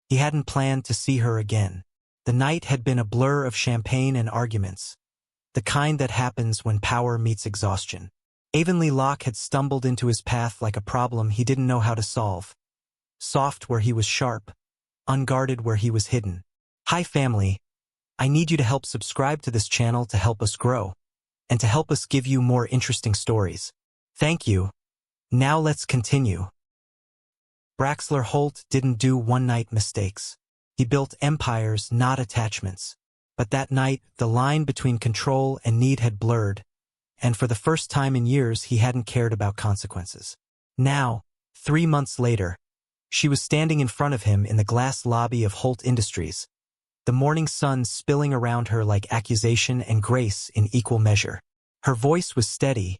He hadn't planned to see her again. The night had been a blur of champagne and arguments, the kind that happens when power meets exhaustion. Avenly Locke had stumbled into his path like a problem he didn't know how to solve. Soft where he was sharp, unguarded where he was hidden. Hi family, I need you to help subscribe to this channel to help us grow, and to help us give you more interesting stories. Thank you. Now let's continue. Braxler Holt didn't do one-night mistakes. He built empires, not attachments. But that night, the line between control and need had blurred, and for the first time in years he hadn't cared about consequences. Now, 3 months later, she was standing in front of him in the glass lobby of Holt Industries, the morning sun spilling around her like accusation and grace in equal measure. Her voice was steady,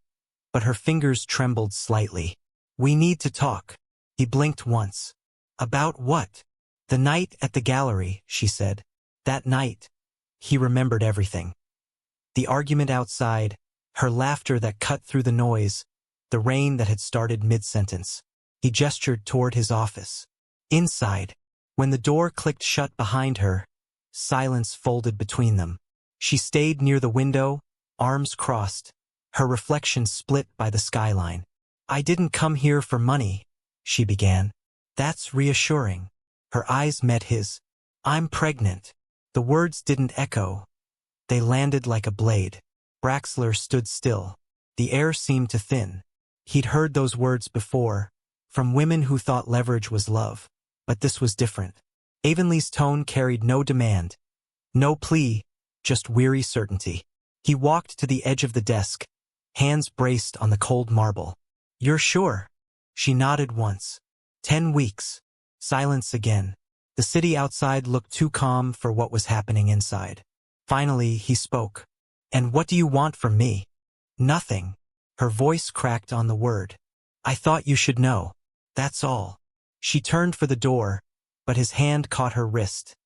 but her fingers trembled slightly. "We need to talk." He blinked once. "About what?" "The night at the gallery," she said. That night. He remembered everything. The argument outside, her laughter that cut through the noise, the rain that had started mid-sentence. He gestured toward his office. Inside, when the door clicked shut behind her, silence folded between them. She stayed near the window, arms crossed, her reflection split by the skyline. "I didn't come here for money," she began. "That's reassuring." Her eyes met his. "I'm pregnant." The words didn't echo. They landed like a blade. Braxler stood still. The air seemed to thin. He'd heard those words before, from women who thought leverage was love. But this was different. Avenly's tone carried no demand, no plea, just weary certainty. He walked to the edge of the desk, hands braced on the cold marble. "You're sure?" She nodded once. 10 weeks. Silence again. The city outside looked too calm for what was happening inside. Finally, he spoke. "And what do you want from me?" "Nothing." Her voice cracked on the word. "I thought you should know. That's all." She turned for the door, but his hand caught her wrist.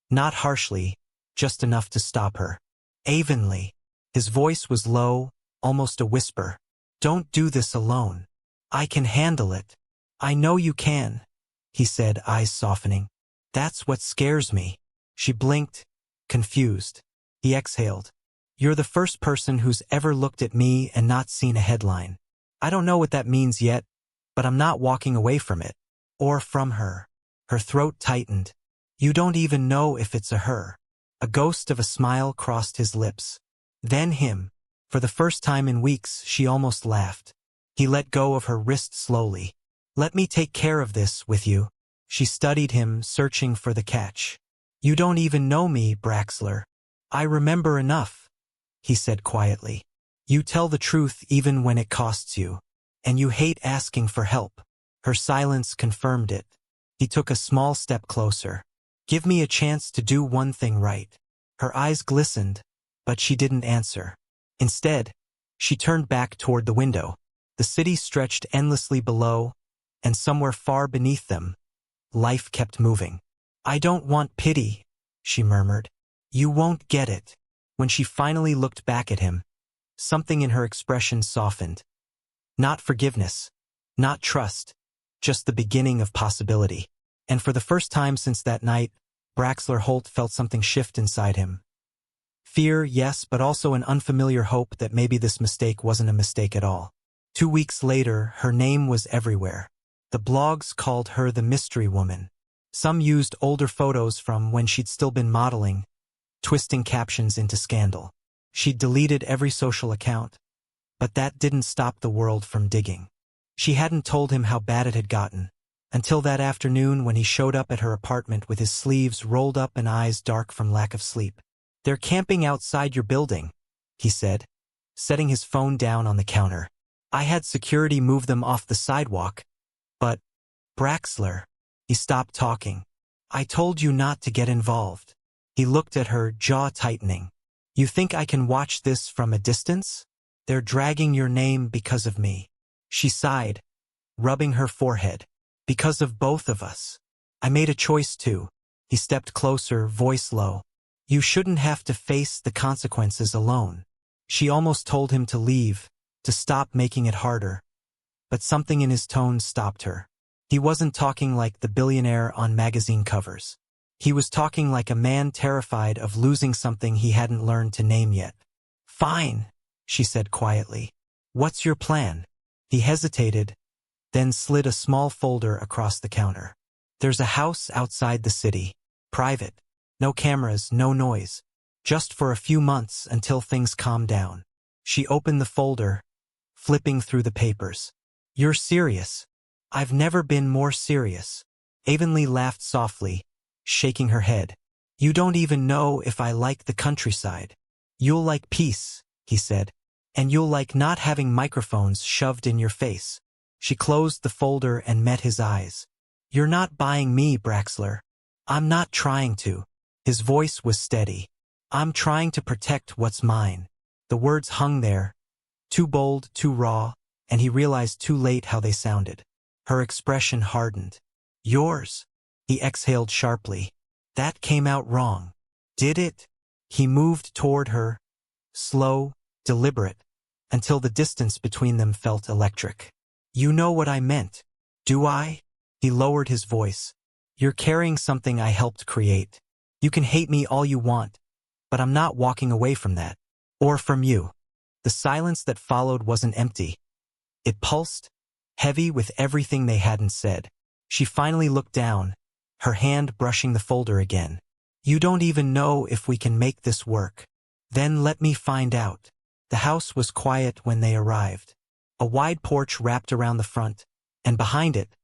Not harshly, just enough to stop her. "Avenly." His voice was low, almost a whisper. "Don't do this alone. I can handle it." "I know you can," he said, eyes softening. "That's what scares me." She blinked, confused. He exhaled. "You're the first person who's ever looked at me and not seen a headline. I don't know what that means yet, but I'm not walking away from it. Or from her." Her throat tightened. "You don't even know if it's a her." A ghost of a smile crossed his lips. Then him. For the first time in weeks, she almost laughed. He let go of her wrist slowly. "Let me take care of this with you." She studied him, searching for the catch. "You don't even know me, Braxler." "I remember enough," he said quietly. "You tell the truth even when it costs you. And you hate asking for help." Her silence confirmed it. He took a small step closer. "Give me a chance to do one thing right." Her eyes glistened, but she didn't answer. Instead, she turned back toward the window. The city stretched endlessly below, and somewhere far beneath them, life kept moving. "I don't want pity," she murmured. "You won't get it." When she finally looked back at him, something in her expression softened. Not forgiveness, not trust, just the beginning of possibility. And for the first time since that night, Braxler Holt felt something shift inside him. Fear, yes, but also an unfamiliar hope that maybe this mistake wasn't a mistake at all. 2 weeks later, her name was everywhere. The blogs called her the mystery woman. Some used older photos from when she'd still been modeling, twisting captions into scandal. She'd deleted every social account, but that didn't stop the world from digging. She hadn't told him how bad it had gotten, until that afternoon when he showed up at her apartment with his sleeves rolled up and eyes dark from lack of sleep. "They're camping outside your building," he said, setting his phone down on the counter. "I had security move them off the sidewalk, but..." "Braxler." He stopped talking. "I told you not to get involved." He looked at her, jaw tightening. "You think I can watch this from a distance? They're dragging your name because of me." She sighed, rubbing her forehead. "Because of both of us. I made a choice too." He stepped closer, voice low. "You shouldn't have to face the consequences alone." She almost told him to leave, to stop making it harder. But something in his tone stopped her. He wasn't talking like the billionaire on magazine covers. He was talking like a man terrified of losing something he hadn't learned to name yet. "Fine," she said quietly. "What's your plan?" He hesitated, then slid a small folder across the counter. "There's a house outside the city. Private. No cameras, no noise. Just for a few months until things calm down." She opened the folder, flipping through the papers. "You're serious?" "I've never been more serious." Avenly laughed softly, shaking her head. "You don't even know if I like the countryside." "You'll like peace," he said. "And you'll like not having microphones shoved in your face." She closed the folder and met his eyes. "You're not buying me, Braxler." "I'm not trying to." His voice was steady. "I'm trying to protect what's mine." The words hung there, too bold, too raw, and he realized too late how they sounded. Her expression hardened. "Yours?" He exhaled sharply. "That came out wrong." "Did it?" He moved toward her, slow, deliberate, until the distance between them felt electric. "You know what I meant, do I?" He lowered his voice. "You're carrying something I helped create. You can hate me all you want, but I'm not walking away from that. Or from you." The silence that followed wasn't empty. It pulsed, heavy with everything they hadn't said. She finally looked down, her hand brushing the folder again. "You don't even know if we can make this work. Then let me find out." The house was quiet when they arrived. A wide porch wrapped around the front, and behind it,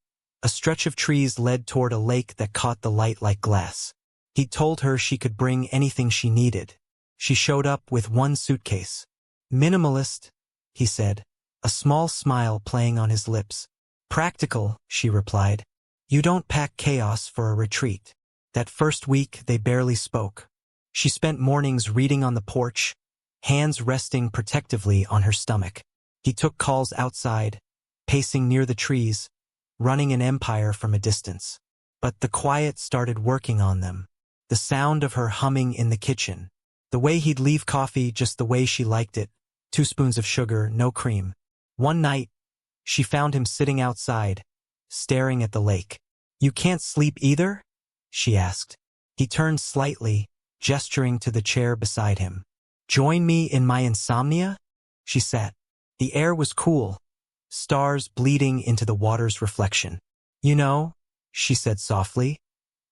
a stretch of trees led toward a lake that caught the light like glass. He'd told her she could bring anything she needed. She showed up with one suitcase. "Minimalist," he said, a small smile playing on his lips. "Practical," she replied. "You don't pack chaos for a retreat." That first week, they barely spoke. She spent mornings reading on the porch, hands resting protectively on her stomach. He took calls outside, pacing near the trees, running an empire from a distance. But the quiet started working on them. The sound of her humming in the kitchen. The way he'd leave coffee just the way she liked it, 2 spoons of sugar, no cream. One night, she found him sitting outside, staring at the lake. "You can't sleep either?" she asked. He turned slightly, gesturing to the chair beside him. "Join me in my insomnia?" She sat. The air was cool, stars bleeding into the water's reflection. "You know," she said softly,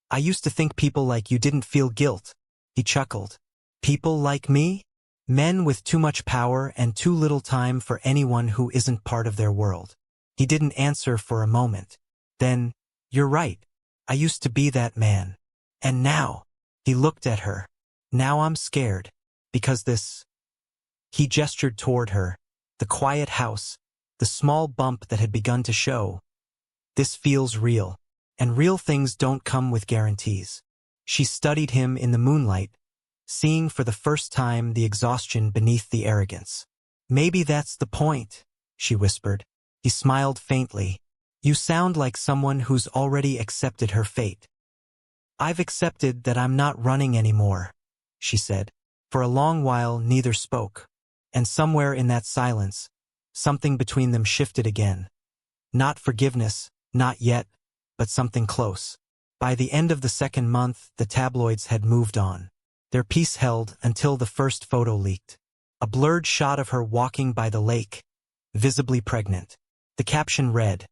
"I used to think people like you didn't feel guilt." He chuckled. "People like me? Men with too much power and too little time for anyone who isn't part of their world." He didn't answer for a moment. Then, "You're right. I used to be that man. And now," he looked at her, "now I'm scared. Because this." He gestured toward her, the quiet house, the small bump that had begun to show. "This feels real. And real things don't come with guarantees." She studied him in the moonlight, seeing for the first time the exhaustion beneath the arrogance. "Maybe that's the point," she whispered. He smiled faintly. "You sound like someone who's already accepted her fate." "I've accepted that I'm not running anymore," she said. For a long while, neither spoke. And somewhere in that silence, something between them shifted again. Not forgiveness, not yet, but something close. By the end of the second month, the tabloids had moved on. Their peace held until the first photo leaked. A blurred shot of her walking by the lake, visibly pregnant. The caption read,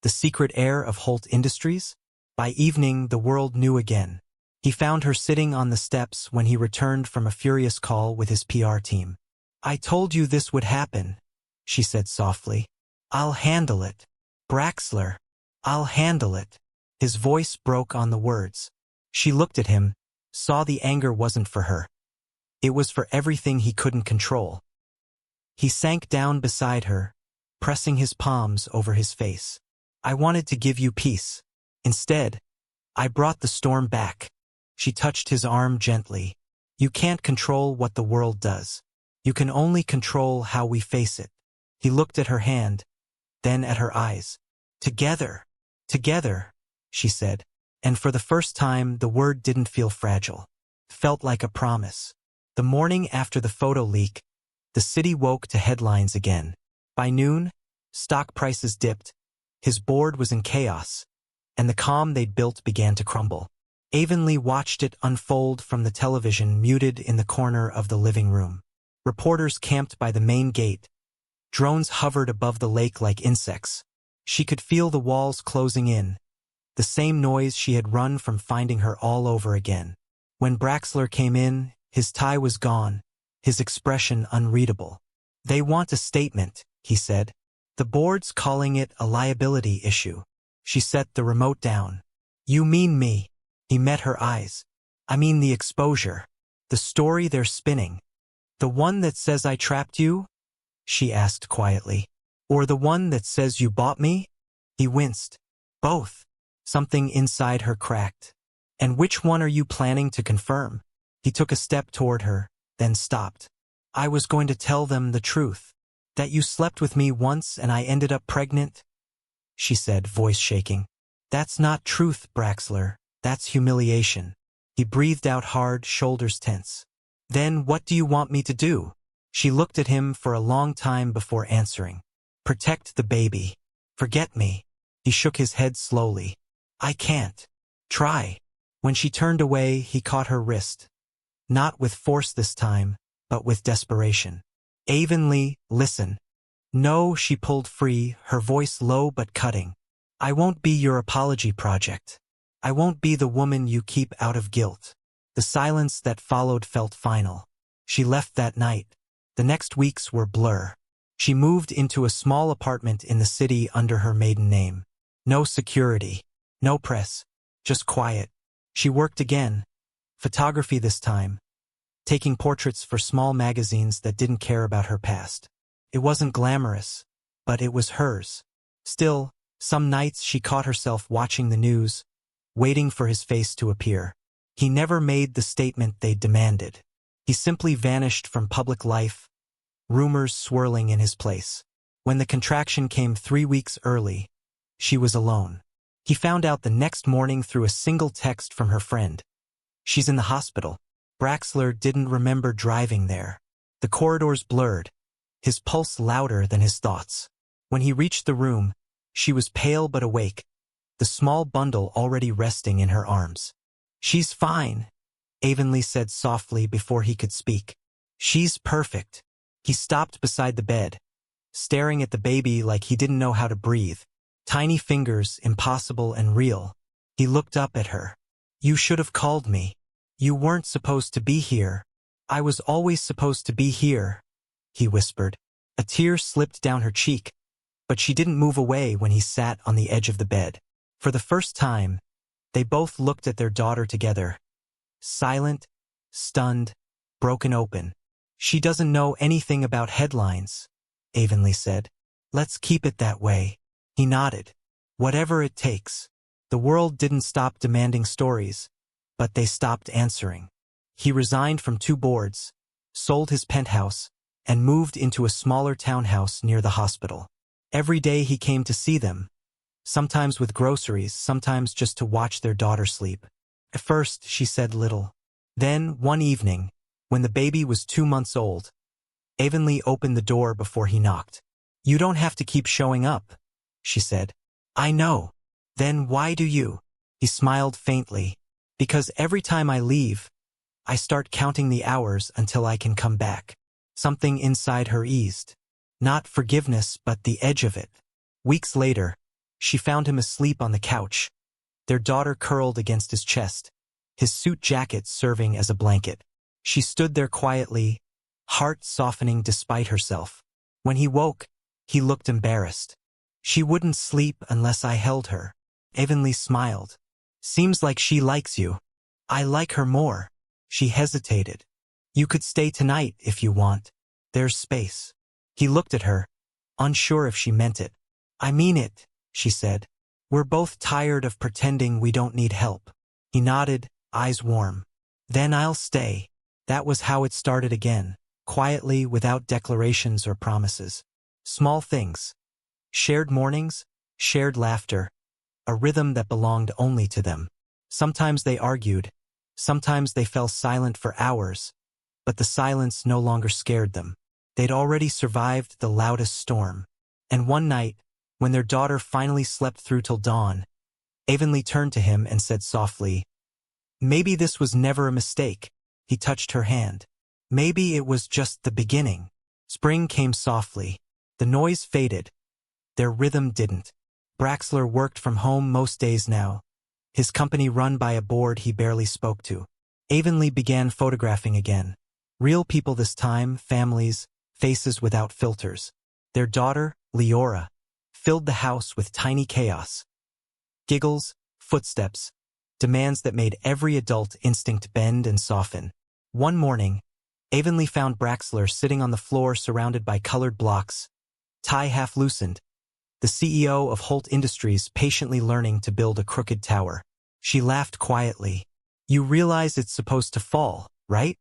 "The secret heir of Holt Industries?" By evening, the world knew again. He found her sitting on the steps when he returned from a furious call with his PR team. "I told you this would happen," she said softly. "I'll handle it. Braxler, I'll handle it." His voice broke on the words. She looked at him, saw the anger wasn't for her. It was for everything he couldn't control. He sank down beside her, pressing his palms over his face. "I wanted to give you peace. Instead, I brought the storm back." She touched his arm gently. "You can't control what the world does. You can only control how we face it." He looked at her hand, then at her eyes. "Together, together," she said. And for the first time, the word didn't feel fragile. Felt like a promise. The morning after the photo leak, the city woke to headlines again. By noon, stock prices dipped, His board was in chaos, and the calm they'd built began to crumble. Avenly watched it unfold from the television muted in the corner of the living room. Reporters camped by the main gate. Drones hovered above the lake like insects. She could feel the walls closing in, the same noise she had run from finding her all over again. When Braxler came in, his tie was gone, his expression unreadable. "They want a statement," he said. "The board's calling it a liability issue." She set the remote down. "You mean me?" He met her eyes. "I mean the exposure. The story they're spinning. The one that says I trapped you?" she asked quietly. "Or the one that says you bought me?" He winced. "Both." Something inside her cracked. "And which one are you planning to confirm?" He took a step toward her, then stopped. "I was going to tell them the truth. That you slept with me once and I ended up pregnant," she said, voice shaking. "That's not truth, Braxler. That's humiliation." He breathed out hard, shoulders tense. "Then what do you want me to do?" She looked at him for a long time before answering. "Protect the baby. Forget me." He shook his head slowly. "I can't." "Try." When she turned away, he caught her wrist. Not with force this time, but with desperation. "Avenly, listen." "No," she pulled free, her voice low but cutting. "I won't be your apology project. I won't be the woman you keep out of guilt." The silence that followed felt final. She left that night. The next weeks were blur. She moved into a small apartment in the city under her maiden name. No security, no press, just quiet. She worked again, photography this time, taking portraits for small magazines that didn't care about her past. It wasn't glamorous, but it was hers. Still, some nights she caught herself watching the news, waiting for his face to appear. He never made the statement they demanded. He simply vanished from public life, rumors swirling in his place. When the contraction came 3 weeks early, she was alone. He found out the next morning through a single text from her friend. "She's in the hospital." Braxler didn't remember driving there. The corridors blurred, his pulse louder than his thoughts. When he reached the room, she was pale but awake, the small bundle already resting in her arms. "She's fine," Avenly said softly before he could speak. "She's perfect." He stopped beside the bed, staring at the baby like he didn't know how to breathe. Tiny fingers, impossible and real. He looked up at her. "You should have called me. You weren't supposed to be here." "I was always supposed to be here," he whispered. A tear slipped down her cheek, but she didn't move away when he sat on the edge of the bed. For the first time, they both looked at their daughter together. Silent, stunned, broken open. "She doesn't know anything about headlines," Avenly said. "Let's keep it that way." He nodded. "Whatever it takes." The world didn't stop demanding stories, but they stopped answering. He resigned from 2 boards, sold his penthouse, and moved into a smaller townhouse near the hospital. Every day he came to see them, sometimes with groceries, sometimes just to watch their daughter sleep. At first, she said little. Then, one evening, when the baby was 2 months old, Avenly opened the door before he knocked. "You don't have to keep showing up," she said. "I know." "Then why do you?" He smiled faintly. "Because every time I leave, I start counting the hours until I can come back." Something inside her eased. Not forgiveness, but the edge of it. Weeks later, she found him asleep on the couch, their daughter curled against his chest, his suit jacket serving as a blanket. She stood there quietly, heart softening despite herself. When he woke, he looked embarrassed. "She wouldn't sleep unless I held her." Avenly smiled. "Seems like she likes you." "I like her more." She hesitated. "You could stay tonight if you want. There's space." He looked at her, unsure if she meant it. "I mean it," she said. "We're both tired of pretending we don't need help." He nodded, eyes warm. "Then I'll stay." That was how it started again, quietly, without declarations or promises. Small things. Shared mornings, shared laughter, a rhythm that belonged only to them. Sometimes they argued, sometimes they fell silent for hours, but the silence no longer scared them. They'd already survived the loudest storm. And one night, When their daughter finally slept through till dawn, Avenly turned to him and said softly, "Maybe this was never a mistake." He touched her hand. "Maybe it was just the beginning." Spring came softly. The noise faded. Their rhythm didn't. Braxler worked from home most days now, his company run by a board he barely spoke to. Avenly began photographing again. Real people this time, families, faces without filters. Their daughter, Leora, filled the house with tiny chaos. Giggles, footsteps, demands that made every adult instinct bend and soften. One morning, Avenly found Braxler sitting on the floor surrounded by colored blocks, tie half loosened, the CEO of Holt Industries patiently learning to build a crooked tower. She laughed quietly. "You realize it's supposed to fall, right?"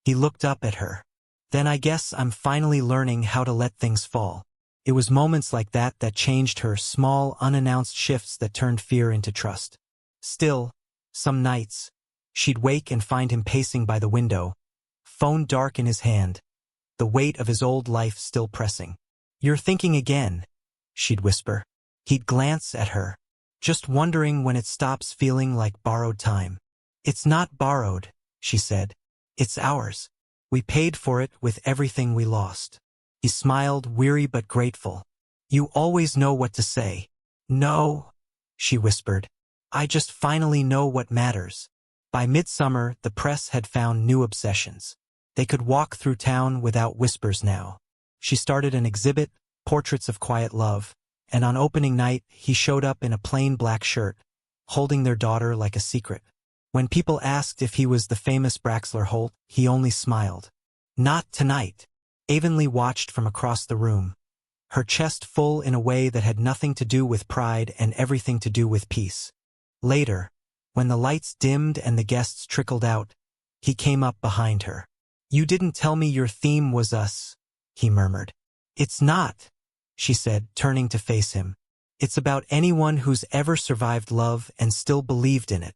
He looked up at her. "Then I guess I'm finally learning how to let things fall." It was moments like that that changed her, small, unannounced shifts that turned fear into trust. Still, some nights, she'd wake and find him pacing by the window, phone dark in his hand, the weight of his old life still pressing. "You're thinking again," she'd whisper. He'd glance at her, just wondering when it stops feeling like borrowed time. "It's not borrowed," she said. "It's ours. We paid for it with everything we lost." He smiled, weary but grateful. "You always know what to say." "No," she whispered. "I just finally know what matters." By midsummer, the press had found new obsessions. They could walk through town without whispers now. She started an exhibit, Portraits of Quiet Love, and on opening night, he showed up in a plain black shirt, holding their daughter like a secret. When people asked if he was the famous Braxler Holt, he only smiled. "Not tonight." Avenly watched from across the room, her chest full in a way that had nothing to do with pride and everything to do with peace. Later, when the lights dimmed and the guests trickled out, he came up behind her. "You didn't tell me your theme was us," he murmured. "It's not," she said, turning to face him. "It's about anyone who's ever survived love and still believed in it."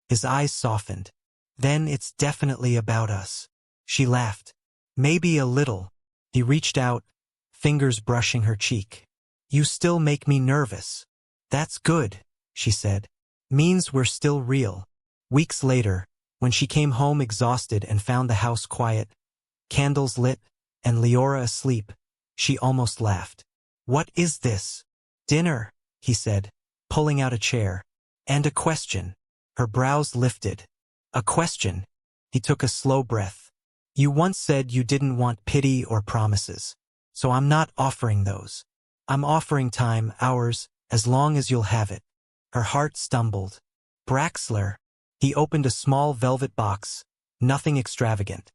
His eyes softened. "Then it's definitely about us." She laughed. "Maybe a little." He reached out, fingers brushing her cheek. "You still make me nervous." "That's good," she said. "Means we're still real." Weeks later, when she came home exhausted and found the house quiet, candles lit, and Leora asleep, she almost laughed. "What is this?" "Dinner," he said, pulling out a chair. "And a question." Her brows lifted. "A question." He took a slow breath. "You once said you didn't want pity or promises. So I'm not offering those. I'm offering time, hours, as long as you'll have it." Her heart stumbled. "Braxler." He opened a small velvet box, nothing extravagant.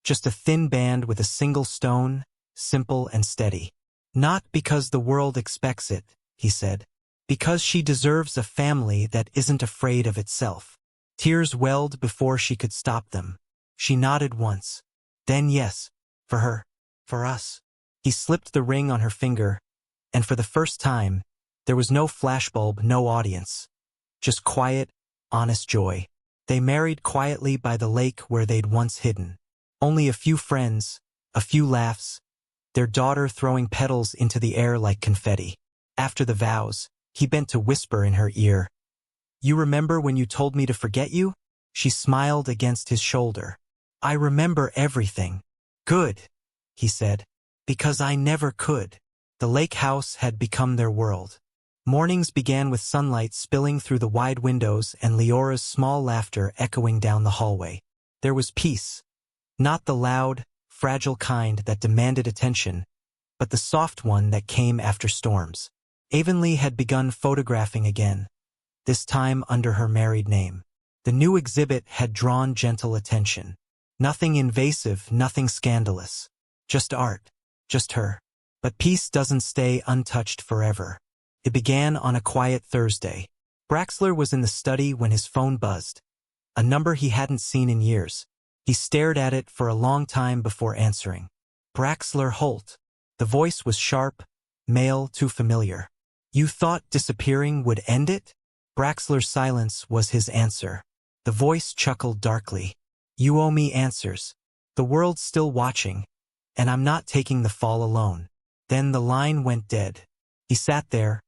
Just a thin band with a single stone, simple and steady. "Not because the world expects it," he said. "Because she deserves a family that isn't afraid of itself." Tears welled before she could stop them. She nodded once. Then yes, for her, for us. He slipped the ring on her finger, and for the first time, there was no flashbulb, no audience. Just quiet, honest joy. They married quietly by the lake where they'd once hidden. Only a few friends, a few laughs, their daughter throwing petals into the air like confetti. After the vows, he bent to whisper in her ear, "You remember when you told me to forget you?" She smiled against his shoulder. "I remember everything." "Good," he said, "because I never could." The lake house had become their world. Mornings began with sunlight spilling through the wide windows and Leora's small laughter echoing down the hallway. There was peace. Not the loud, fragile kind that demanded attention, but the soft one that came after storms. Avenly had begun photographing again, this time under her married name. The new exhibit had drawn gentle attention. Nothing invasive, nothing scandalous. Just art. Just her. But peace doesn't stay untouched forever. It began on a quiet Thursday. Braxler was in the study when his phone buzzed. A number he hadn't seen in years. He stared at it for a long time before answering. Braxler Holt. The voice was sharp, male, too familiar. "You thought disappearing would end it?" Braxler's silence was his answer. The voice chuckled darkly. "You owe me answers. The world's still watching, and I'm not taking the fall alone." Then the line went dead. He sat there,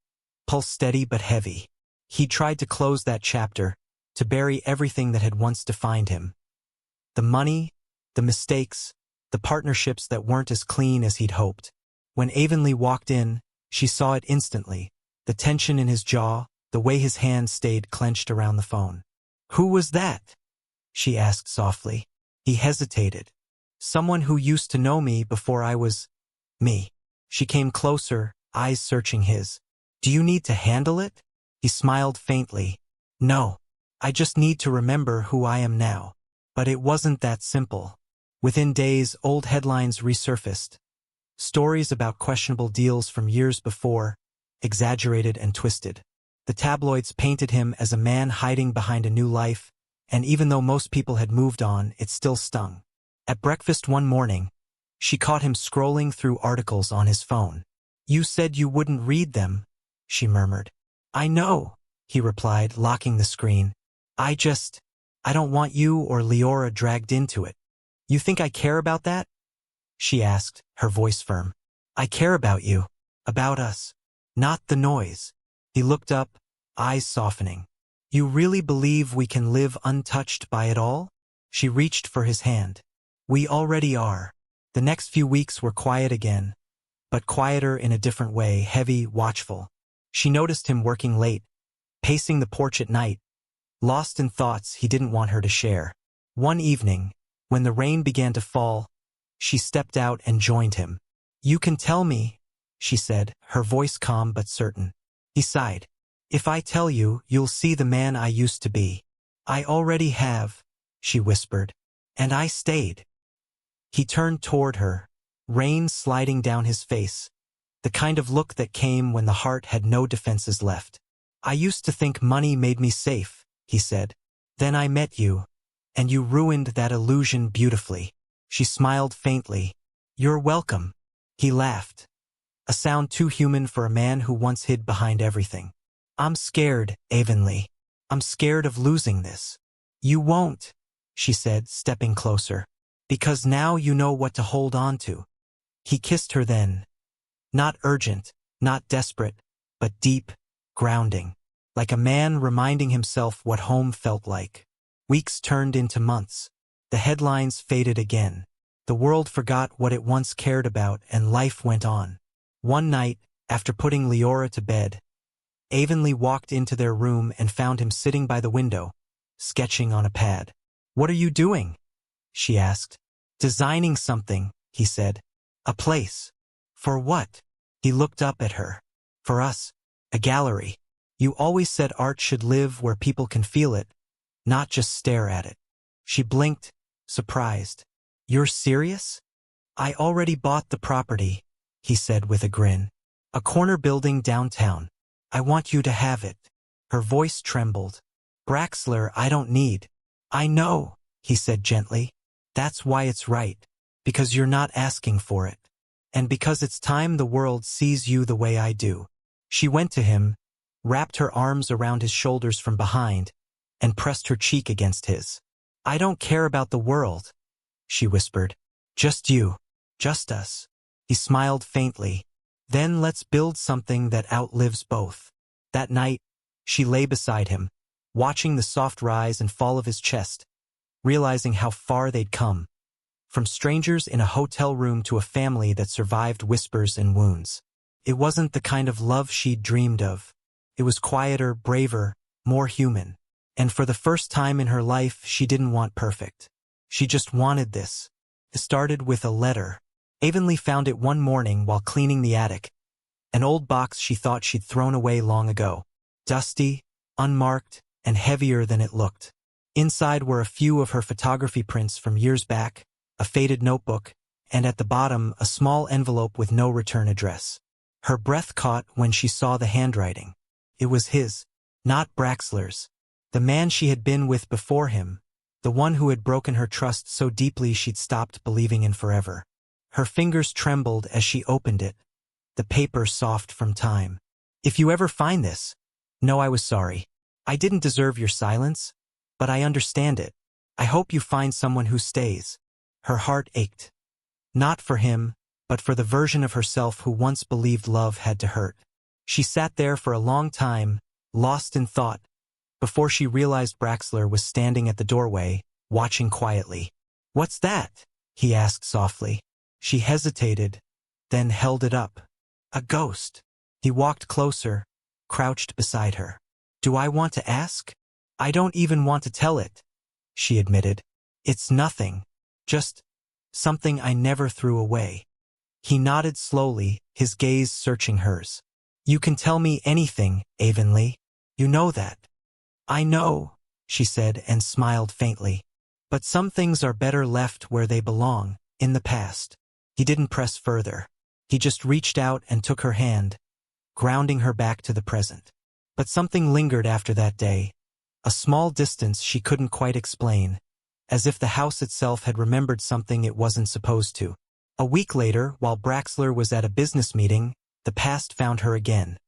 pulse steady but heavy. He tried to close that chapter, to bury everything that had once defined him. The money, the mistakes, the partnerships that weren't as clean as he'd hoped. When Avenly walked in, she saw it instantly, the tension in his jaw, the way his hand stayed clenched around the phone. "Who was that?" she asked softly. He hesitated. "Someone who used to know me before I was me." She came closer, eyes searching his. "Do you need to handle it?" He smiled faintly. "No. I just need to remember who I am now." But it wasn't that simple. Within days, old headlines resurfaced. Stories about questionable deals from years before, exaggerated and twisted. The tabloids painted him as a man hiding behind a new life, and even though most people had moved on, it still stung. At breakfast one morning, she caught him scrolling through articles on his phone. "You said you wouldn't read them," she murmured. "I know," he replied, locking the screen. I don't want you or Leora dragged into it." "You think I care about that?" she asked, her voice firm. "I care about you, about us, not the noise." He looked up, eyes softening. "You really believe we can live untouched by it all?" She reached for his hand. "We already are." The next few weeks were quiet again, but quieter in a different way, heavy, watchful. She noticed him working late, pacing the porch at night, lost in thoughts he didn't want her to share. One evening, when the rain began to fall, she stepped out and joined him. "You can tell me," she said, her voice calm but certain. He sighed. "If I tell you, you'll see the man I used to be." "I already have," she whispered. "And I stayed." He turned toward her, rain sliding down his face, the kind of look that came when the heart had no defenses left. "I used to think money made me safe," he said. "Then I met you, and you ruined that illusion beautifully." She smiled faintly. "You're welcome." He laughed, a sound too human for a man who once hid behind everything. "I'm scared, Avenly. I'm scared of losing this." "You won't," she said, stepping closer. "Because now you know what to hold on to." He kissed her then. Not urgent, not desperate, but deep, grounding. Like a man reminding himself what home felt like. Weeks turned into months. The headlines faded again. The world forgot what it once cared about, and life went on. One night, after putting Leora to bed, Avenly walked into their room and found him sitting by the window, sketching on a pad. "What are you doing?" she asked. "Designing something," he said. "A place." "For what?" He looked up at her. "For us. A gallery. You always said art should live where people can feel it, not just stare at it." She blinked, surprised. "You're serious?" "I already bought the property," he said with a grin. "A corner building downtown. I want you to have it." Her voice trembled. "Braxler, I don't need." "I know," he said gently. "That's why it's right. Because you're not asking for it. And because it's time the world sees you the way I do." She went to him, wrapped her arms around his shoulders from behind, and pressed her cheek against his. "I don't care about the world," she whispered. "Just you. Just us." He smiled faintly. "Then let's build something that outlives both." That night, she lay beside him, watching the soft rise and fall of his chest, realizing how far they'd come. From strangers in a hotel room to a family that survived whispers and wounds. It wasn't the kind of love she'd dreamed of. It was quieter, braver, more human. And for the first time in her life, she didn't want perfect. She just wanted this. It started with a letter. Avenly found it one morning while cleaning the attic. An old box she thought she'd thrown away long ago. Dusty, unmarked, and heavier than it looked. Inside were a few of her photography prints from years back, a faded notebook, and at the bottom a small envelope with no return address. Her breath caught when she saw the handwriting. It was his, not Braxler's. The man she had been with before him, the one who had broken her trust so deeply she'd stopped believing in forever. Her fingers trembled as she opened it, the paper soft from time. "If you ever find this, know I was sorry. I didn't deserve your silence, but I understand it. I hope you find someone who stays." Her heart ached. Not for him, but for the version of herself who once believed love had to hurt. She sat there for a long time, lost in thought, before she realized Braxler was standing at the doorway, watching quietly. "What's that?" he asked softly. She hesitated, then held it up. "A ghost." He walked closer, crouched beside her. "Do I want to ask?" "I don't even want to tell it," she admitted. "It's nothing. Just something I never threw away." He nodded slowly, his gaze searching hers. "You can tell me anything, Avenly. You know that." "I know," she said and smiled faintly. "But some things are better left where they belong, in the past." He didn't press further. He just reached out and took her hand, grounding her back to the present. But something lingered after that day, a small distance she couldn't quite explain, as if the house itself had remembered something it wasn't supposed to. A week later, while Braxler was at a business meeting, the past found her again,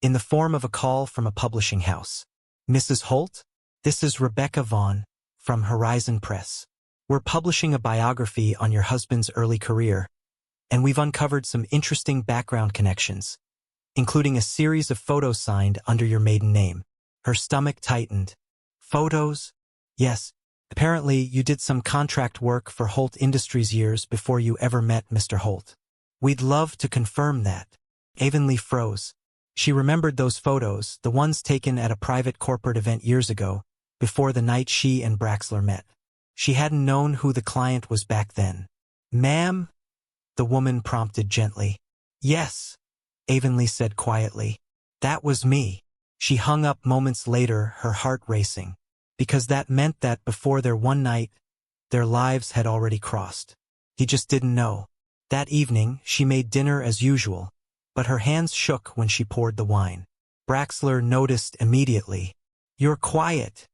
in the form of a call from a publishing house. "Mrs. Holt? This is Rebecca Vaughn, from Horizon Press. We're publishing a biography on your husband's early career, and we've uncovered some interesting background connections, including a series of photos signed under your maiden name." Her stomach tightened. "Photos?" "Yes. Apparently you did some contract work for Holt Industries years before you ever met Mr. Holt. We'd love to confirm that." Avenly froze. She remembered those photos, the ones taken at a private corporate event years ago, before the night she and Braxler met. She hadn't known who the client was back then. "Ma'am?" the woman prompted gently. "Yes," Avenly said quietly. "That was me." She hung up moments later, her heart racing, because that meant that before their one night, their lives had already crossed. He just didn't know. That evening, she made dinner as usual, but her hands shook when she poured the wine. Braxler noticed immediately. "You're quiet,"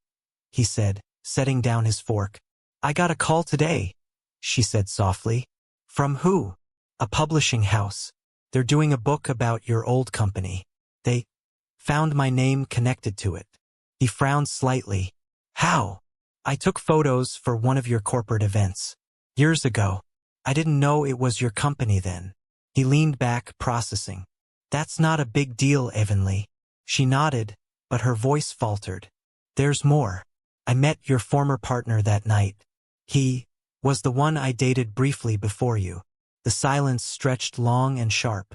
he said, setting down his fork. "I got a call today," she said softly. "From who?" "A publishing house. They're doing a book about your old company. They found my name connected to it." He frowned slightly. "How?" "I took photos for one of your corporate events. Years ago. I didn't know it was your company then." He leaned back, processing. "That's not a big deal, Avenly." She nodded, but her voice faltered. "There's more. I met your former partner that night. He was the one I dated briefly before you." The silence stretched long and sharp.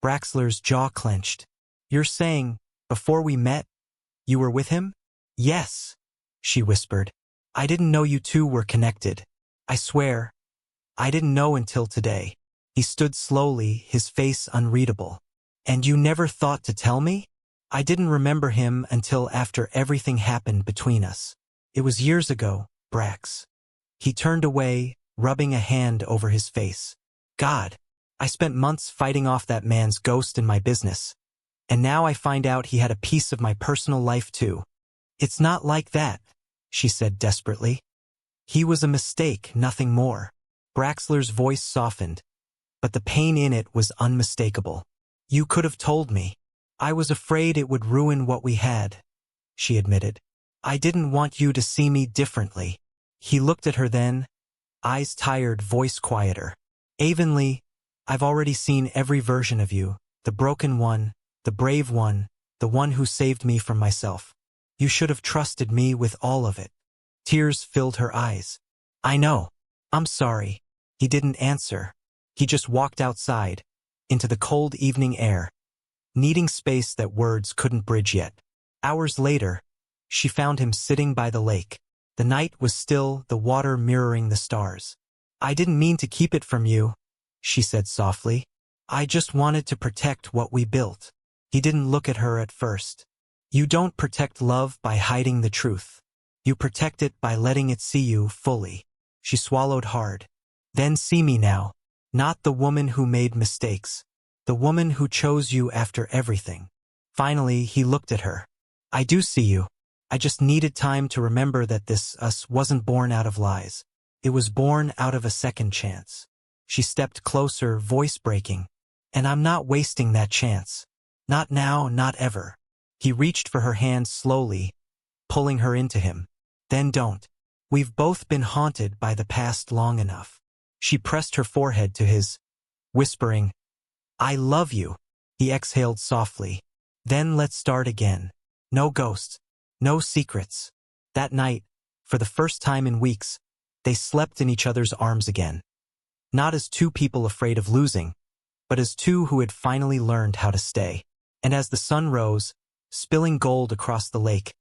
Braxler's jaw clenched. "You're saying, before we met, you were with him?" "Yes," she whispered. "I didn't know you two were connected. I swear, I didn't know until today." He stood slowly, his face unreadable. "And you never thought to tell me?" "I didn't remember him until after everything happened between us. It was years ago, Brax." He turned away, rubbing a hand over his face. "God, I spent months fighting off that man's ghost in my business. And now I find out he had a piece of my personal life too." "It's not like that," she said desperately. "He was a mistake, nothing more." Braxler's voice softened, but the pain in it was unmistakable. "You could have told me. I was afraid it would ruin what we had," she admitted. "I didn't want you to see me differently." He looked at her then, eyes tired, voice quieter. "Avenly, I've already seen every version of you, the broken one, the brave one, the one who saved me from myself. You should have trusted me with all of it." Tears filled her eyes. "I know. I'm sorry." He didn't answer. He just walked outside, into the cold evening air, needing space that words couldn't bridge yet. Hours later, she found him sitting by the lake. The night was still, the water mirroring the stars. "I didn't mean to keep it from you," she said softly. "I just wanted to protect what we built." He didn't look at her at first. "You don't protect love by hiding the truth. You protect it by letting it see you fully." She swallowed hard. "Then see me now. Not the woman who made mistakes. The woman who chose you after everything." Finally, he looked at her. "I do see you. I just needed time to remember that this us wasn't born out of lies. It was born out of a second chance." She stepped closer, voice breaking. "And I'm not wasting that chance. Not now, not ever." He reached for her hand slowly, pulling her into him. "Then don't. We've both been haunted by the past long enough." She pressed her forehead to his, whispering, "I love you." He exhaled softly. Then let's start again. No ghosts. No secrets. That night, for the first time in weeks, they slept in each other's arms again. Not as two people afraid of losing, but as two who had finally learned how to stay. And as the sun rose, spilling gold across the lake,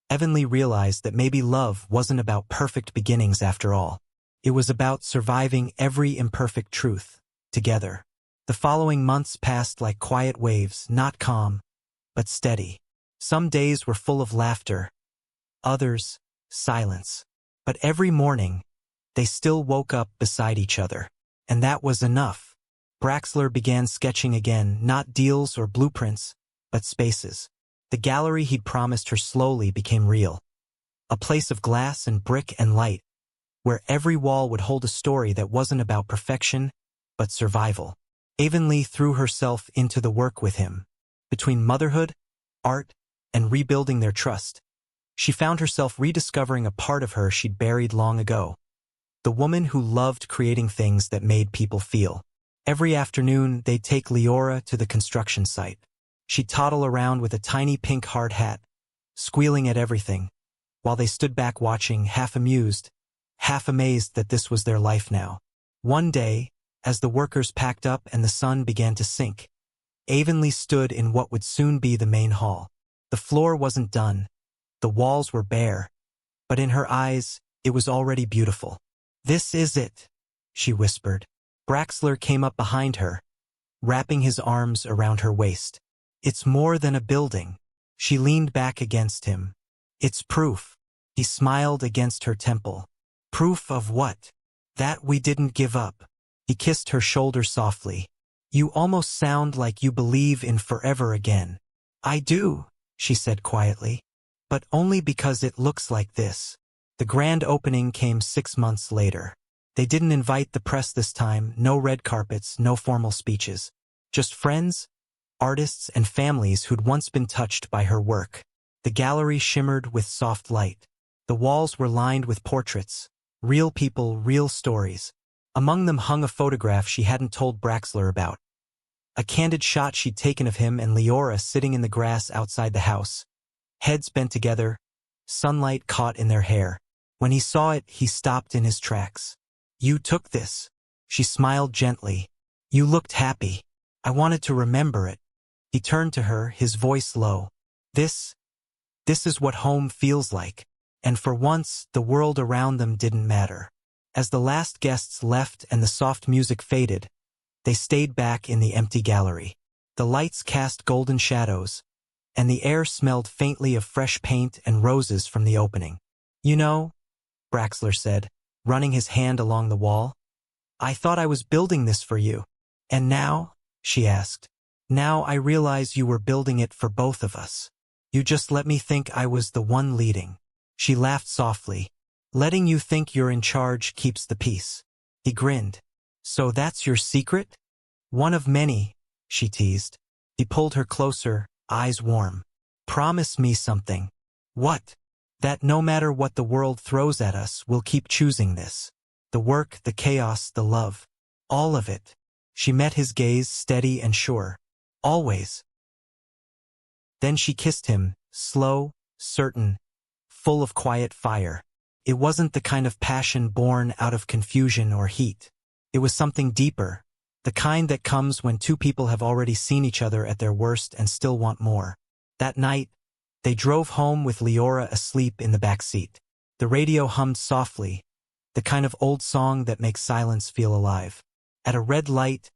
Avenly realized that maybe love wasn't about perfect beginnings after all. It was about surviving every imperfect truth, together. The following months passed like quiet waves, not calm, but steady. Some days were full of laughter, others, silence. But every morning, they still woke up beside each other. And that was enough. Braxler began sketching again, not deals or blueprints, but spaces. The gallery he'd promised her slowly became real. A place of glass and brick and light, where every wall would hold a story that wasn't about perfection, but survival. Avenly threw herself into the work with him. Between motherhood, art, and rebuilding their trust, she found herself rediscovering a part of her she'd buried long ago. The woman who loved creating things that made people feel. Every afternoon, they'd take Leora to the construction site. She'd toddle around with a tiny pink hard hat, squealing at everything, while they stood back watching, half amused, half amazed that this was their life now. One day, as the workers packed up and the sun began to sink, Avenly stood in what would soon be the main hall. The floor wasn't done, the walls were bare, but in her eyes, it was already beautiful. "This is it," she whispered. Braxler came up behind her, wrapping his arms around her waist. "It's more than a building." She leaned back against him. "It's proof." He smiled against her temple. "Proof of what?" "That we didn't give up." He kissed her shoulder softly. "You almost sound like you believe in forever again." "I do," she said quietly. "But only because it looks like this." The grand opening came 6 months later. They didn't invite the press this time, no red carpets, no formal speeches. Just friends, artists, and families who'd once been touched by her work. The gallery shimmered with soft light. The walls were lined with portraits, real people, real stories. Among them hung a photograph she hadn't told Braxler about. A candid shot she'd taken of him and Leora sitting in the grass outside the house. Heads bent together, sunlight caught in their hair. When he saw it, he stopped in his tracks. "You took this." She smiled gently. "You looked happy. I wanted to remember it." He turned to her, his voice low. This is what home feels like." And for once, the world around them didn't matter. As the last guests left and the soft music faded, they stayed back in the empty gallery. The lights cast golden shadows, and the air smelled faintly of fresh paint and roses from the opening. "You know," Braxler said, running his hand along the wall, "I thought I was building this for you." "And now?" she asked. "Now I realize you were building it for both of us. You just let me think I was the one leading." She laughed softly. "Letting you think you're in charge keeps the peace." He grinned. "So that's your secret?" "One of many," she teased. He pulled her closer, eyes warm. "Promise me something." "What?" "That no matter what the world throws at us, we'll keep choosing this. The work, the chaos, the love. All of it." She met his gaze, steady and sure. "Always." Then she kissed him, slow, certain, full of quiet fire. It wasn't the kind of passion born out of confusion or heat. It was something deeper, the kind that comes when two people have already seen each other at their worst and still want more. That night, they drove home with Leora asleep in the back seat. The radio hummed softly, the kind of old song that makes silence feel alive. At a red light,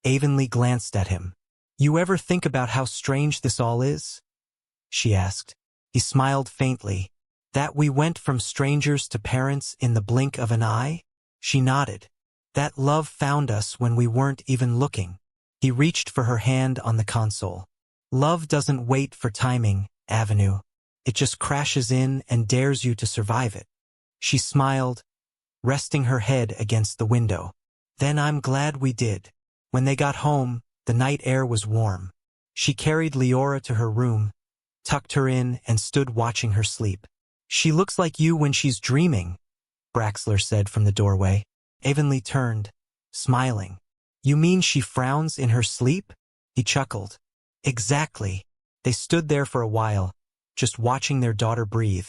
Avenly glanced at him. "You ever think about how strange this all is?" she asked. He smiled faintly. "That we went from strangers to parents in the blink of an eye?" She nodded. "That love found us when we weren't even looking." He reached for her hand on the console. "Love doesn't wait for timing, Avenue. It just crashes in and dares you to survive it." She smiled, resting her head against the window. "Then I'm glad we did." When they got home, the night air was warm. She carried Leora to her room, tucked her in, and stood watching her sleep. "She looks like you when she's dreaming," Braxler said from the doorway. Avenly turned, smiling. "You mean she frowns in her sleep?" He chuckled. Exactly. They stood there for a while, just watching their daughter breathe.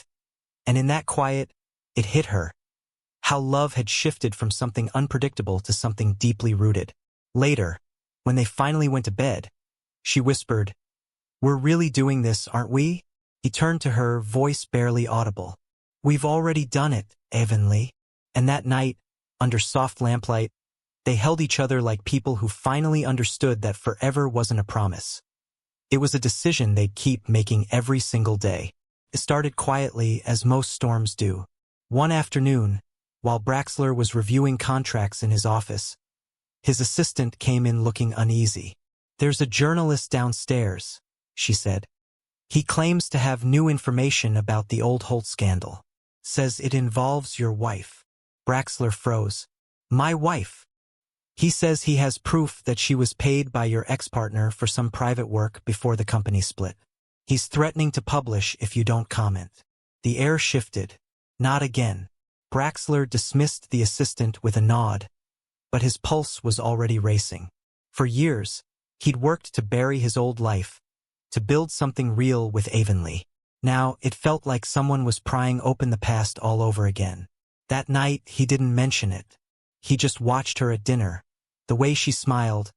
And in that quiet, it hit her. How love had shifted from something unpredictable to something deeply rooted. Later, when they finally went to bed, she whispered, "We're really doing this, aren't we?" He turned to her, voice barely audible. "We've already done it, Avenly." And that night, under soft lamplight, they held each other like people who finally understood that forever wasn't a promise. It was a decision they'd keep making every single day. It started quietly, as most storms do. One afternoon, while Braxler was reviewing contracts in his office, his assistant came in looking uneasy. "There's a journalist downstairs," she said. "He claims to have new information about the old Holt scandal. Says it involves your wife." Braxler froze. "My wife?" "He says he has proof that she was paid by your ex-partner for some private work before the company split. He's threatening to publish if you don't comment." The air shifted. Not again. Braxler dismissed the assistant with a nod, but his pulse was already racing. For years, he'd worked to bury his old life, to build something real with Avenly. Now, it felt like someone was prying open the past all over again. That night, he didn't mention it. He just watched her at dinner. The way she smiled,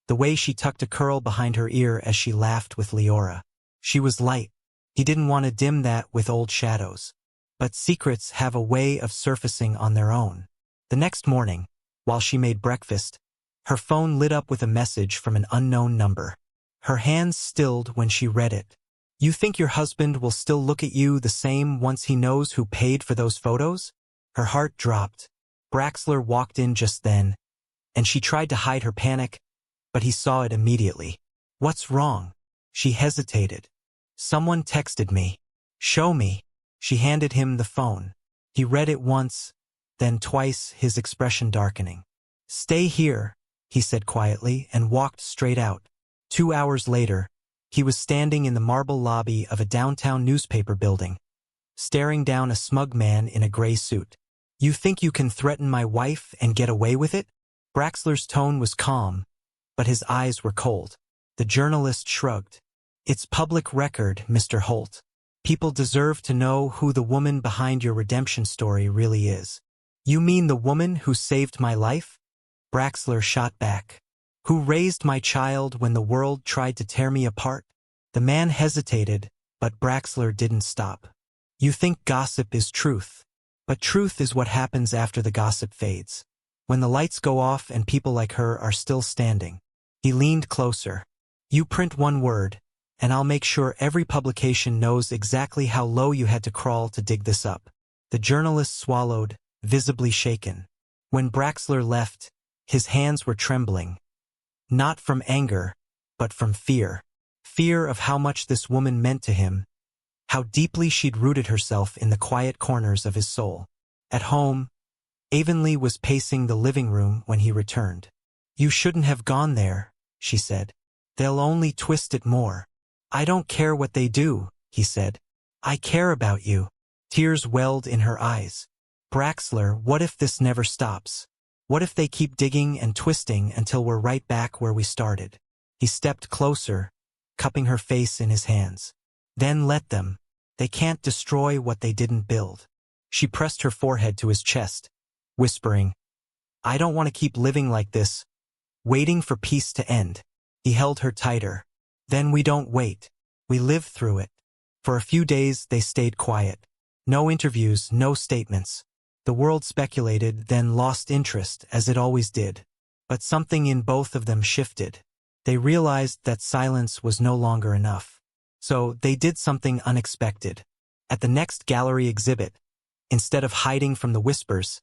the way she tucked a curl behind her ear as she laughed with Leora. She was light. He didn't want to dim that with old shadows. But secrets have a way of surfacing on their own. The next morning, while she made breakfast, her phone lit up with a message from an unknown number. Her hands stilled when she read it. "You think your husband will still look at you the same once he knows who paid for those photos?" Her heart dropped. Braxler walked in just then, and she tried to hide her panic, but he saw it immediately. "What's wrong?" She hesitated. "Someone texted me." "Show me." She handed him the phone. He read it once, then twice, his expression darkening. "Stay here," he said quietly, and walked straight out. 2 hours later, he was standing in the marble lobby of a downtown newspaper building, staring down a smug man in a gray suit. "You think you can threaten my wife and get away with it?" Braxler's tone was calm, but his eyes were cold. The journalist shrugged. "It's public record, Mr. Holt. People deserve to know who the woman behind your redemption story really is." "You mean the woman who saved my life?" Braxler shot back. "Who raised my child when the world tried to tear me apart?" The man hesitated, but Braxler didn't stop. "You think gossip is truth, but truth is what happens after the gossip fades. When the lights go off and people like her are still standing." He leaned closer. "You print one word, and I'll make sure every publication knows exactly how low you had to crawl to dig this up." The journalist swallowed, visibly shaken. When Braxler left, his hands were trembling. Not from anger, but from fear. Fear of how much this woman meant to him, how deeply she'd rooted herself in the quiet corners of his soul. At home, Avenly was pacing the living room when he returned. "You shouldn't have gone there," she said. "They'll only twist it more." "I don't care what they do," he said. "I care about you." Tears welled in her eyes. "Braxler, what if this never stops? What if they keep digging and twisting until we're right back where we started?" He stepped closer, cupping her face in his hands. "Then let them. They can't destroy what they didn't build." She pressed her forehead to his chest, whispering, "I don't want to keep living like this, waiting for peace to end." He held her tighter. "Then we don't wait. We live through it." For a few days they stayed quiet. No interviews, no statements. The world speculated, then lost interest, as it always did. But something in both of them shifted. They realized that silence was no longer enough. So they did something unexpected. At the next gallery exhibit, instead of hiding from the whispers,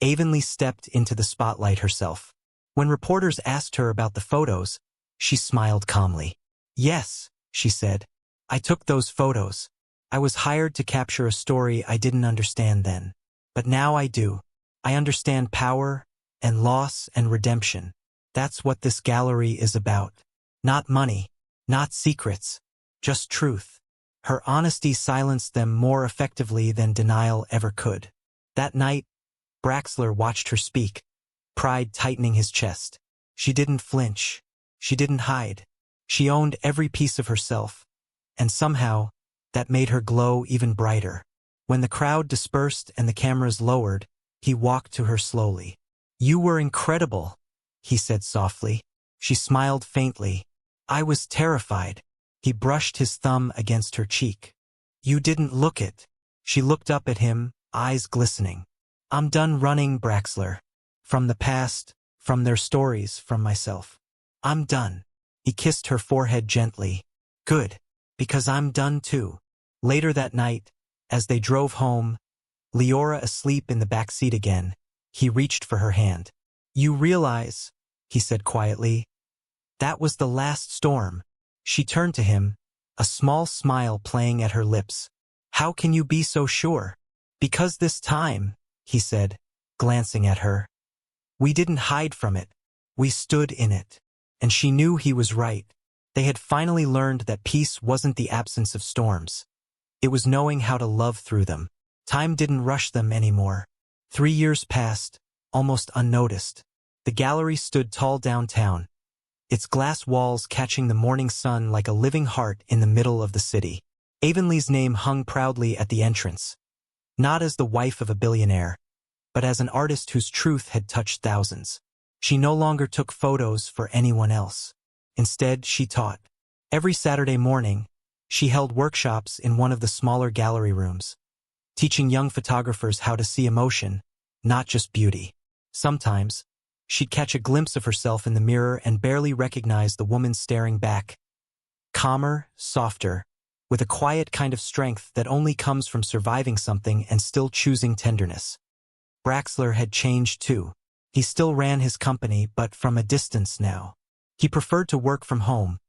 Avenly stepped into the spotlight herself. When reporters asked her about the photos, she smiled calmly. "Yes," she said. "I took those photos. I was hired to capture a story I didn't understand then. But now I do. I understand power and loss and redemption. That's what this gallery is about. Not money, not secrets, just truth." Her honesty silenced them more effectively than denial ever could. That night, Braxler watched her speak, pride tightening his chest. She didn't flinch. She didn't hide. She owned every piece of herself, and somehow, that made her glow even brighter. When the crowd dispersed and the cameras lowered, he walked to her slowly. "You were incredible," he said softly. She smiled faintly. "I was terrified." He brushed his thumb against her cheek. "You didn't look it." She looked up at him, eyes glistening. "I'm done running, Braxler. From the past, from their stories, from myself. I'm done." He kissed her forehead gently. "Good, because I'm done too." Later that night, as they drove home, Leora asleep in the back seat again, he reached for her hand. "You realize," he said quietly, "that was the last storm." She turned to him, a small smile playing at her lips. "How can you be so sure?" "Because this time," he said, glancing at her, "we didn't hide from it. We stood in it." And she knew he was right. They had finally learned that peace wasn't the absence of storms. It was knowing how to love through them. Time didn't rush them anymore. 3 years passed, almost unnoticed. The gallery stood tall downtown, its glass walls catching the morning sun like a living heart in the middle of the city. Avenly's name hung proudly at the entrance, not as the wife of a billionaire, but as an artist whose truth had touched thousands. She no longer took photos for anyone else. Instead, she taught. Every Saturday morning, she held workshops in one of the smaller gallery rooms, teaching young photographers how to see emotion, not just beauty. Sometimes, she'd catch a glimpse of herself in the mirror and barely recognize the woman staring back. Calmer, softer, with a quiet kind of strength that only comes from surviving something and still choosing tenderness. Braxler had changed too. He still ran his company, but from a distance now. He preferred to work from home,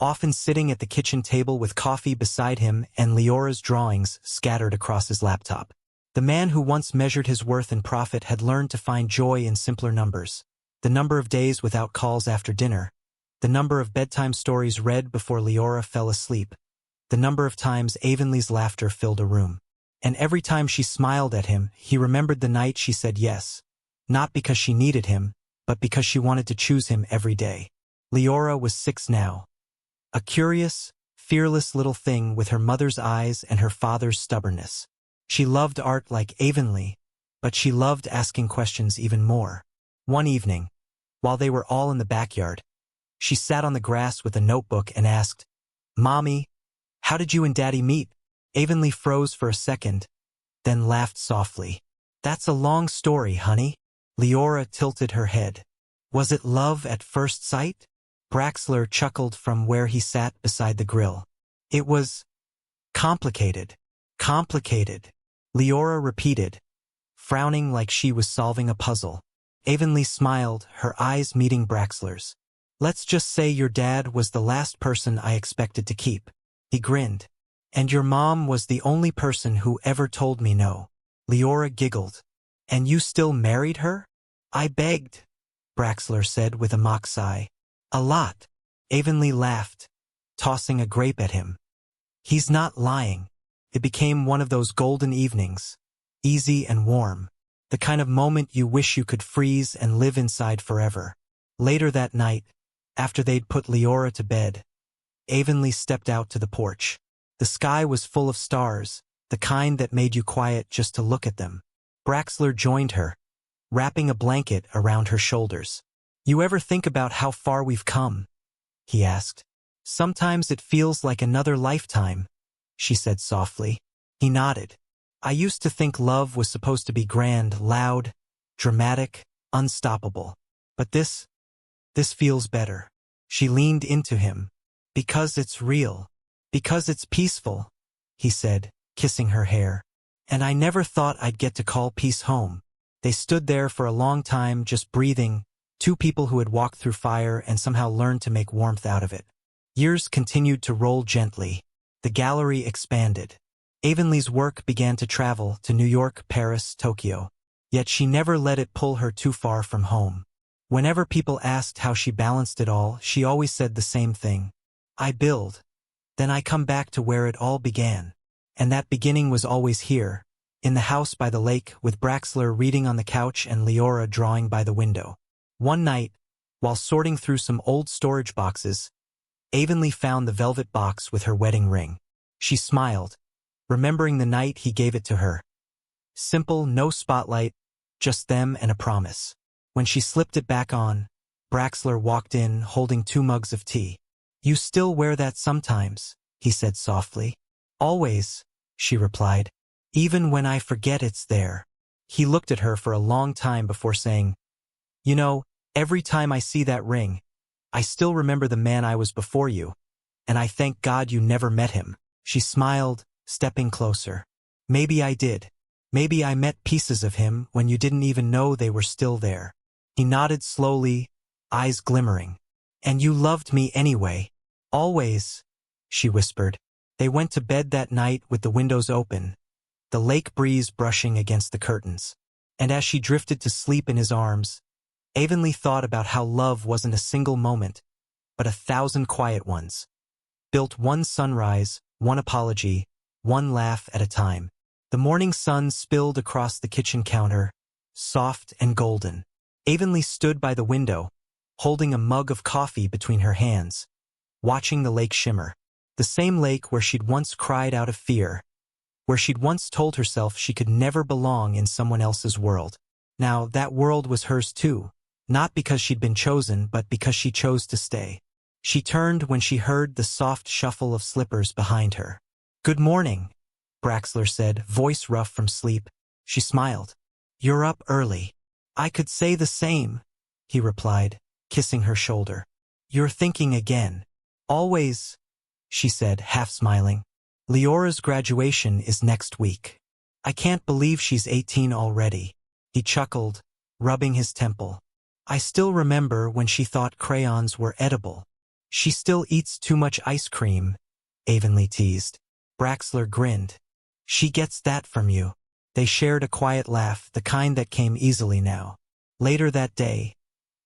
often sitting at the kitchen table with coffee beside him and Leora's drawings scattered across his laptop. The man who once measured his worth in profit had learned to find joy in simpler numbers. The number of days without calls after dinner, the number of bedtime stories read before Leora fell asleep, the number of times Avenly's laughter filled a room. And every time she smiled at him, he remembered the night she said yes, not because she needed him, but because she wanted to choose him every day. Leora was 6 now. A curious, fearless little thing with her mother's eyes and her father's stubbornness. She loved art like Avenly, but she loved asking questions even more. One evening, while they were all in the backyard, she sat on the grass with a notebook and asked, "Mommy, how did you and Daddy meet?" Avenly froze for a second, then laughed softly. "That's a long story, honey." Leora tilted her head. "Was it love at first sight?" Braxler chuckled from where he sat beside the grill. "It was complicated." "Complicated," Leora repeated, frowning like she was solving a puzzle. Avenly smiled, her eyes meeting Braxler's. "Let's just say your dad was the last person I expected to keep." He grinned. "And your mom was the only person who ever told me no." Leora giggled. "And you still married her?" "I begged," Braxler said with a mock sigh. "A lot." Avenly laughed, tossing a grape at him. "He's not lying." It became one of those golden evenings, easy and warm, the kind of moment you wish you could freeze and live inside forever. Later that night, after they'd put Leora to bed, Avenly stepped out to the porch. The sky was full of stars, the kind that made you quiet just to look at them. Braxler joined her, wrapping a blanket around her shoulders. "You ever think about how far we've come?" he asked. "Sometimes it feels like another lifetime," she said softly. He nodded. "I used to think love was supposed to be grand, loud, dramatic, unstoppable. But this feels better." She leaned into him. "Because it's real. Because it's peaceful," he said, kissing her hair. "And I never thought I'd get to call peace home." They stood there for a long time, just breathing, two people who had walked through fire and somehow learned to make warmth out of it. Years continued to roll gently. The gallery expanded. Avenly's work began to travel to New York, Paris, Tokyo. Yet she never let it pull her too far from home. Whenever people asked how she balanced it all, she always said the same thing. "I build. Then I come back to where it all began." And that beginning was always here, in the house by the lake, with Braxler reading on the couch and Leora drawing by the window. One night, while sorting through some old storage boxes, Avenly found the velvet box with her wedding ring. She smiled, remembering the night he gave it to her. Simple, no spotlight, just them and a promise. When she slipped it back on, Braxler walked in holding 2 mugs of tea. "You still wear that sometimes," he said softly. "Always," she replied. "Even when I forget it's there." He looked at her for a long time before saying, "You know, every time I see that ring, I still remember the man I was before you, and I thank God you never met him." She smiled, stepping closer. "Maybe I did. Maybe I met pieces of him when you didn't even know they were still there." He nodded slowly, eyes glimmering. "And you loved me anyway." "Always," she whispered. They went to bed that night with the windows open, the lake breeze brushing against the curtains. And as she drifted to sleep in his arms, Avenly thought about how love wasn't a single moment, but 1,000 quiet ones, built one sunrise, one apology, one laugh at a time. The morning sun spilled across the kitchen counter, soft and golden. Avenly stood by the window, holding a mug of coffee between her hands, watching the lake shimmer. The same lake where she'd once cried out of fear, where she'd once told herself she could never belong in someone else's world. Now that world was hers too, not because she'd been chosen, but because she chose to stay. She turned when she heard the soft shuffle of slippers behind her. "Good morning," Braxler said, voice rough from sleep. She smiled. "You're up early." "I could say the same," he replied, kissing her shoulder. "You're thinking again." "Always," she said, half smiling. "Leora's graduation is next week. I can't believe she's 18 already." He chuckled, rubbing his temple. "I still remember when she thought crayons were edible." "She still eats too much ice cream," Avenly teased. Braxler grinned. "She gets that from you." They shared a quiet laugh, the kind that came easily now. Later that day,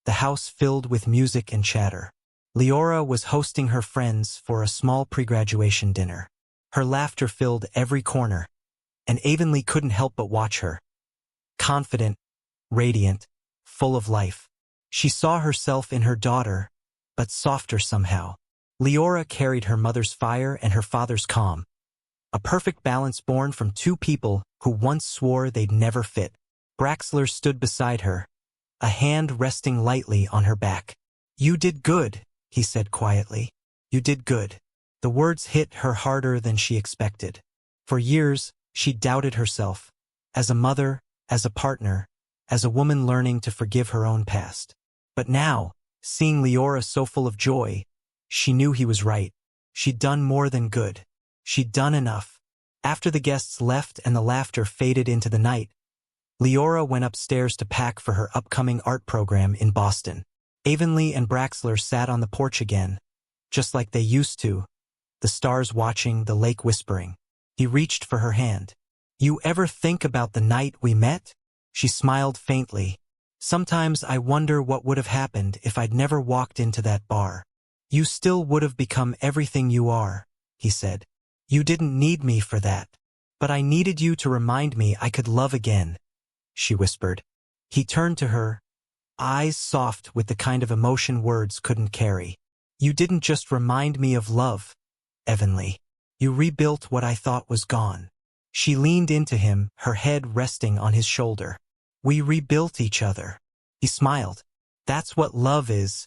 the house filled with music and chatter. Leora was hosting her friends for a small pre-graduation dinner. Her laughter filled every corner, and Avenly couldn't help but watch her. Confident, radiant, full of life. She saw herself in her daughter, but softer somehow. Leora carried her mother's fire and her father's calm, a perfect balance born from 2 people who once swore they'd never fit. Braxler stood beside her, a hand resting lightly on her back. "You did good," he said quietly. "You did good." The words hit her harder than she expected. For years, she doubted herself, as a mother, as a partner, as a woman learning to forgive her own past. But now, seeing Leora so full of joy, she knew he was right. She'd done more than good. She'd done enough. After the guests left and the laughter faded into the night, Leora went upstairs to pack for her upcoming art program in Boston. Avenly and Braxler sat on the porch again, just like they used to, the stars watching, the lake whispering. He reached for her hand. "You ever think about the night we met?" She smiled faintly. "Sometimes I wonder what would have happened if I'd never walked into that bar." "You still would have become everything you are," he said. "You didn't need me for that. But I needed you to remind me I could love again," she whispered. He turned to her, eyes soft with the kind of emotion words couldn't carry. "You didn't just remind me of love, Avenly. You rebuilt what I thought was gone." She leaned into him, her head resting on his shoulder. "We rebuilt each other." He smiled. "That's what love is,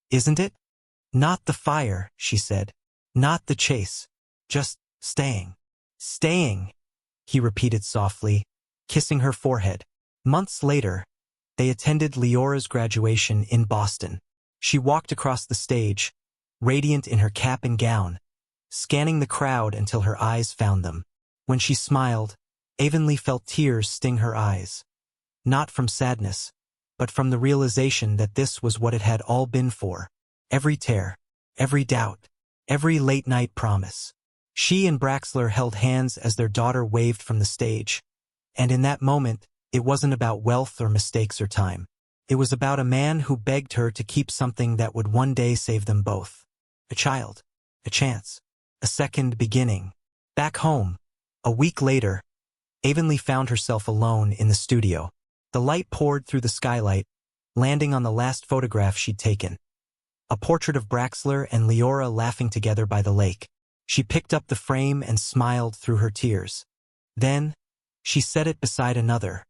isn't it?" "Not the fire," she said. "Not the chase. Just staying." "Staying," he repeated softly, kissing her forehead. Months later, they attended Leora's graduation in Boston. She walked across the stage, radiant in her cap and gown, scanning the crowd until her eyes found them. When she smiled, Avenly felt tears sting her eyes. Not from sadness, but from the realization that this was what it had all been for. Every tear, every doubt, every late-night promise. She and Braxler held hands as their daughter waved from the stage. And in that moment, it wasn't about wealth or mistakes or time. It was about a man who begged her to keep something that would one day save them both. A child, a chance, a second beginning. Back home, a week later, Avenly found herself alone in the studio. The light poured through the skylight, landing on the last photograph she'd taken. a portrait of Braxler and Leora laughing together by the lake. She picked up the frame and smiled through her tears. Then, she set it beside another.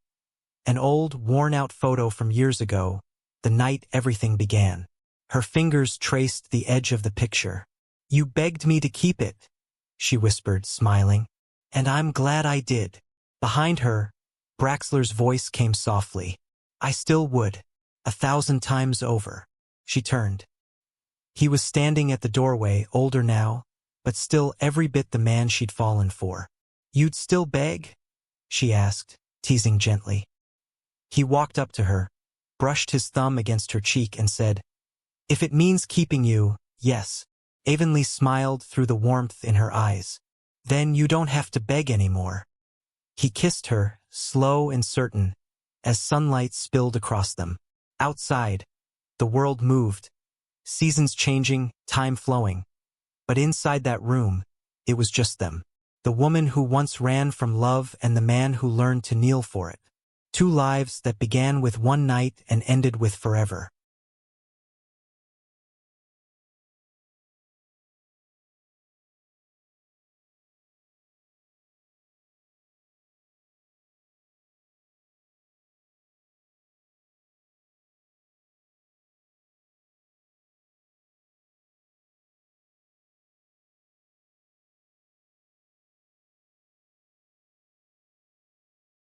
An old, worn-out photo from years ago, the night everything began. Her fingers traced the edge of the picture. "You begged me to keep it," she whispered, smiling. "And I'm glad I did." Behind her, Braxler's voice came softly. "I still would, 1,000 times over." She turned. He was standing at the doorway, older now, but still every bit the man she'd fallen for. "You'd still beg?" she asked, teasing gently. He walked up to her, brushed his thumb against her cheek and said, "If it means keeping you, yes." Avenly smiled through the warmth in her eyes. "Then you don't have to beg anymore." He kissed her, slow and certain, as sunlight spilled across them. Outside, the world moved, seasons changing, time flowing. But inside that room, it was just them. The woman who once ran from love and the man who learned to kneel for it. Two lives that began with one night and ended with forever.